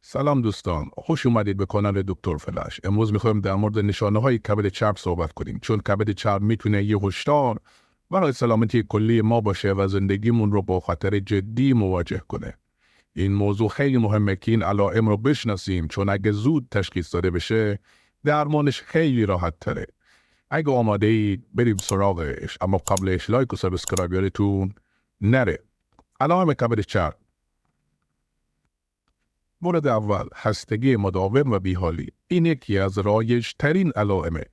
سلام دوستان، خوش اومدید به کانال دکتر فلش. امروز میخوایم در مورد نشانه های کبد چرب صحبت کنیم، چون کبد چرب میتونه یه هشدار برای سلامتی کلی ما باشه و زندگیمون رو با خطر جدی مواجه کنه. این موضوع خیلی مهمه که این علائم رو بشناسیم، چون اگه زود تشخیص داده بشه درمانش خیلی راحت تره. اگه آماده اید بریم سراغش، اما قبلش لایک و سابسکرایب یادتون نره. علائم کبد چرب: مورد اول، خستگی مداوم و بیحالی. این یکی از رایج ترین علائمه.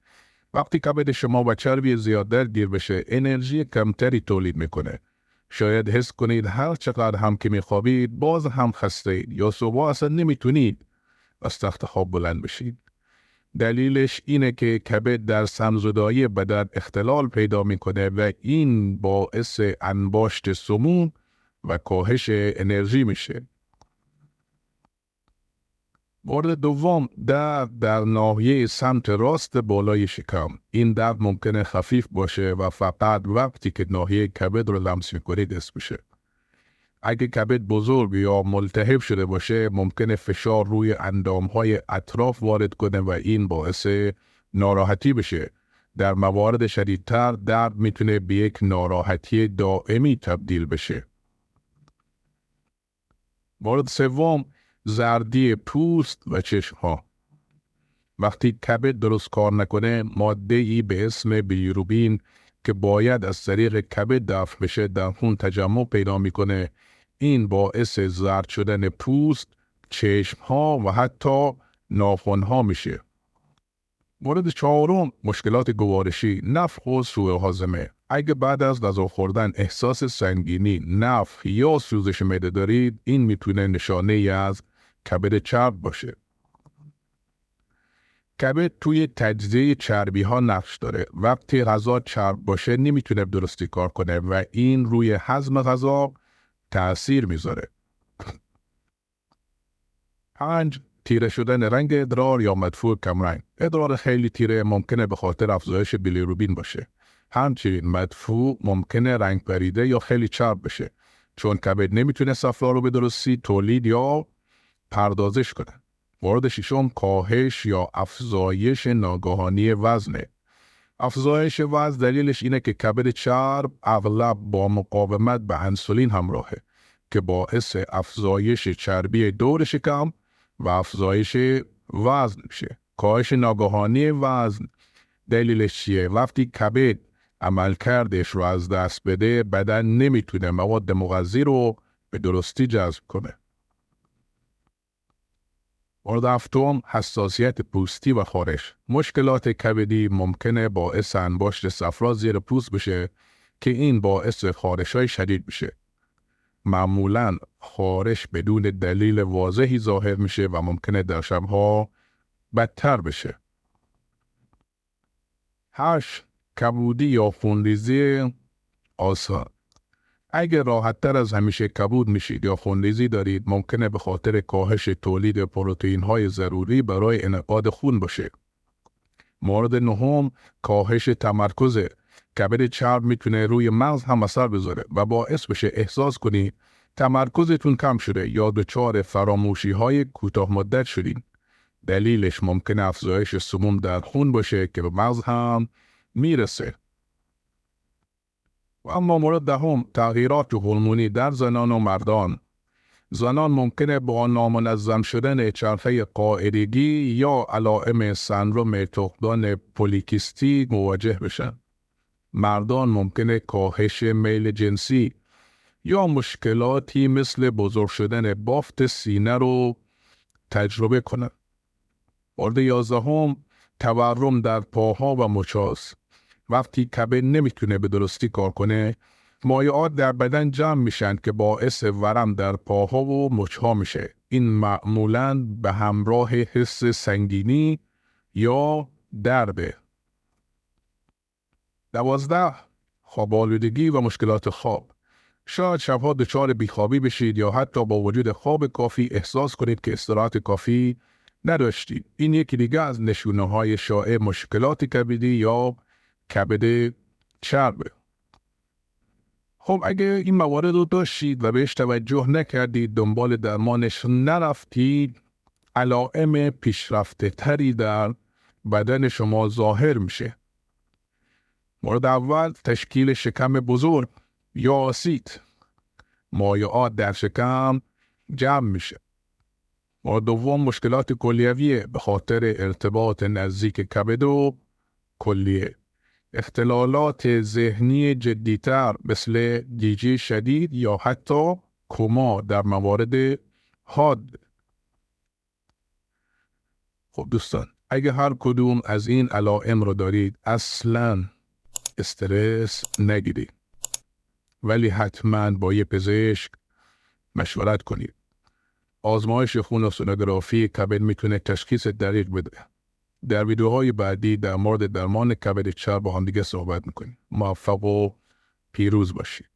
وقتی کبد شما و چربی زیاد درگیر بشه، انرژی کمتری تولید میکنه. شاید حس کنید هر چقدر هم که میخوابید باز هم خسته اید، یا صبح اصلا نمیتونید از تخت خواب بلند بشید. دلیلش اینه که کبد در سمزدایی بدن اختلال پیدا میکنه و این باعث انباشت سموم و کاهش انرژی میشه. مورد دوم، درد در ناحیه سمت راست بالای شکم. این درد ممکنه خفیف باشه و فقط وقتی که ناحیه کبد رو لمس میکنید حس بشه. اگه کبد بزرگ یا ملتهب شده باشه، ممکنه فشار روی اندامهای اطراف وارد کنه و این باعث ناراحتی بشه. در موارد شدیدتر درد میتونه به یک ناراحتی دائمی تبدیل بشه. مورد سوم، زردی پوست و چشم ها. وقتی کبد درست کار نکنه، ماده ای به اسم بیلیروبین که باید از طریق کبد دفع بشه در خون تجمع پیدا میکنه. این باعث زرد شدن پوست، چشم ها و حتی ناخن ها میشه. مورد چهارم، مشکلات گوارشی، نفخ و سوء هاضمه. اگه بعد از غذا خوردن احساس سنگینی، نفخ یا سوزش معده دارید، این میتونه نشانه ای از کبد چرب باشه. کبد توی تجزیه چربی ها نقش داره. وقتی غذا چرب باشه نمیتونه درستی کار کنه و این روی هضم غذا تأثیر میذاره. 5. تیره شدن رنگ ادرار یا مدفوع کمرنگ. ادرار خیلی تیره ممکنه به خاطر افزایش بیلیروبین باشه. همچنین مدفوع ممکنه رنگ پریده یا خیلی چرب بشه، چون کبد نمیتونه صفرا رو به درستی تولید یا پردازش کنه. مورد ششم، کاهش یا افزایش ناگهانی وزنه. افزایش وزن دلیلش اینه که کبد چرب اغلب با مقاومت به انسولین همراهه که باعث افزایش چربی دور شکم و افزایش وزن میشه. کاهش ناگهانی وزن دلیلش چیه؟ وقتی کبد عملکردش رو از دست بده، بدن نمیتونه مواد مغذی رو به درستی جذب کنه. مورد هفتم، حساسیت پوستی و خارش. مشکلات کبدی ممکنه باعث انباشت صفرا زیر پوست بشه که این باعث خارش‌های شدید بشه. معمولاً خارش بدون دلیل واضحی ظاهر میشه و ممکنه در شبها بدتر بشه. 8. کبودی یا خونریزی آسان. اگر راحت‌تر از همیشه کبود میشید یا خونریزی دارید، ممکنه به خاطر کاهش تولید پروتئین‌های ضروری برای انعقاد خون باشه. مورد نهم، کاهش تمرکز. کبد چرب میتونه روی مغز هم اثر بذاره و باعث بشه احساس کنید تمرکزتون کم شده یا دچار فراموشی‌های کوتاه مدت شدین. دلیلش ممکنه افزایش سموم در خون باشه که به مغز هم میرسه. و اما مورد دهم، تغییرات هورمونی در زنان و مردان. زنان ممکنه با نامنظم شدن چرخه قاعدگی یا علائم سندرم تخمدان پولیکیستیک مواجه بشن. مردان ممکنه کاهش میل جنسی یا مشکلاتی مثل بزرگ شدن بافت سینه رو تجربه کنن. مورد 11، تورم در پاها و مچاست. وقتی کبد نمیتونه به درستی کار کنه، مایعات در بدن جمع میشن که باعث ورم در پاها و مچها میشه. این معمولاً به همراه حس سنگینی یا درده. 12، خواب آلودگی و مشکلات خواب. شاید شبها دچار بیخوابی بشید یا حتی با وجود خواب کافی احساس کنید که استراحت کافی نداشتید. این یکی دیگه از نشونه‌های شایع مشکلات کبدی یا کبد چربه. خب اگه این موارد رو داشتید و بهش توجه نکردید، دنبال درمانش نرفتید، علائم پیشرفته تری در بدن شما ظاهر میشه. مورد اول تشکیل شکم بزرگ یا آسید. مایعات در شکم جمع میشه. مورد دوم مشکلات کلیویه به خاطر ارتباط نزدیک کبد و کلیه. اختلالات ذهنی جدیتر مثل گیجی شدید یا حتی کما در موارد حاد. خب دوستان، اگه هر کدوم از این علائم رو دارید اصلاً استرس نگیرید، ولی حتما با یه پزشک مشورت کنید. آزمایش خون و سونوگرافی کبد میتونه تشخیص دقیق بده. در ویدیوهای بعدی در مورد درمان کبد چرب با هم دیگه صحبت میکنیم. موفق و پیروز باشید.